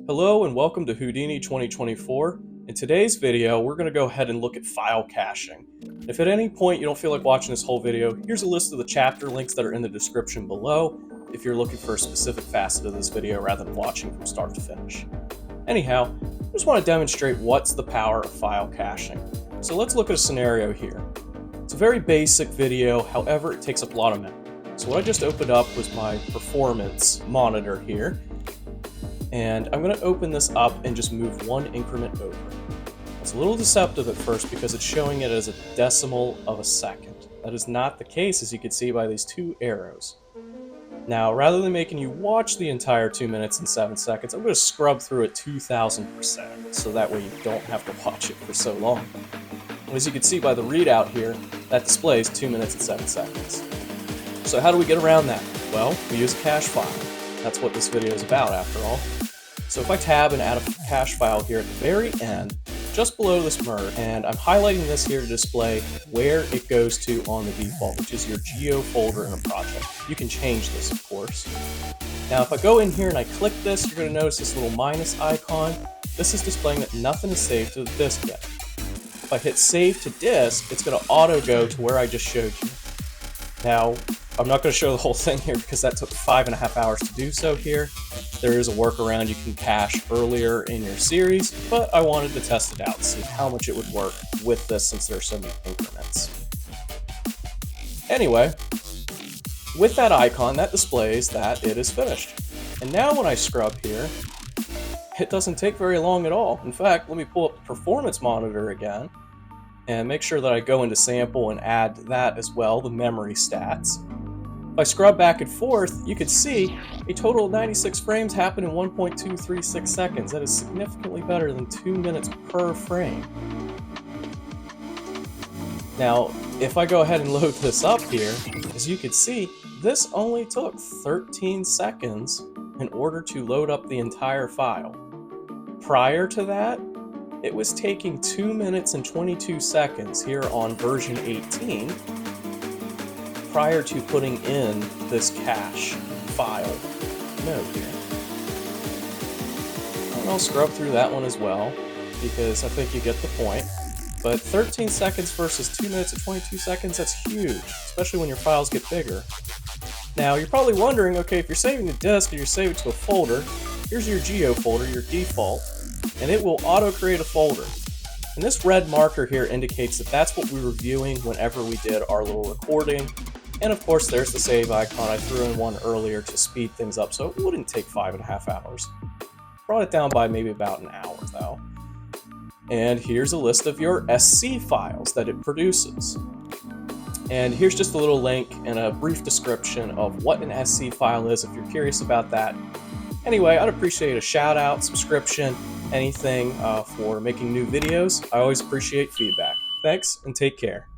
Hello and welcome to Houdini 2024. In today's video, we're going to go ahead and look at file caching. If at any point you don't feel like watching this whole video, here's a list of the chapter links that are in the description below if you're looking for a specific facet of this video rather than watching from start to finish. Anyhow, I just want to demonstrate what's the power of file caching. So let's look at a scenario here. It's a very basic video, however it takes up a lot of memory. So what I just opened up was my performance monitor here. And I'm going to open this up and just move one increment over. It's a little deceptive at first because it's showing it as a decimal of a second. That is not the case, as you can see by these two arrows. Now, rather than making you watch the entire 2 minutes and 7 seconds, I'm going to scrub through it 2000%, so that way you don't have to watch it for so long. And as you can see by the readout here, that displays 2 minutes and 7 seconds. So how do we get around that? Well, we use a cache file. That's what this video is about, after all. So if I tab and add a cache file here at the very end, just below this merge, and I'm highlighting this here to display where it goes to on the default, which is your geo folder in a project. You can change this, of course. Now if I go in here and I click this, you're going to notice this little minus icon. This is displaying that nothing is saved to the disk yet. If I hit save to disk, it's going to auto go to where I just showed you. Now, I'm not going to show the whole thing here because that took 5.5 hours to do so here. There is a workaround you can cache earlier in your series, but I wanted to test it out, see how much it would work with this since there are so many increments. Anyway, with that icon, that displays that it is finished. And now when I scrub here, it doesn't take very long at all. In fact, let me pull up the performance monitor again and make sure that I go into sample and add that as well, the memory stats. If I scrub back and forth, you can see a total of 96 frames happen in 1.236 seconds. That is significantly better than 2 minutes per frame. Now, if I go ahead and load this up here, as you can see, this only took 13 seconds in order to load up the entire file. Prior to that, it was taking 2 minutes and 22 seconds here on version 18 prior to putting in this cache file node here. And I'll scrub through that one as well because I think you get the point. But 13 seconds versus 2 minutes and 22 seconds, that's huge, especially when your files get bigger. Now you're probably wondering, okay, if you're saving to disk and you're saving to a folder, here's your geo folder, your default, and it will auto-create a folder. And this red marker here indicates that that's what we were viewing whenever we did our little recording. And of course, there's the save icon. I threw in one earlier to speed things up, so it wouldn't take 5.5 hours. Brought it down by maybe about an hour, though. And here's a list of your SC files that it produces. And here's just a little link and a brief description of what an SC file is if you're curious about that. Anyway, I'd appreciate a shout out, subscription, anything for making new videos. I always appreciate feedback. Thanks and take care.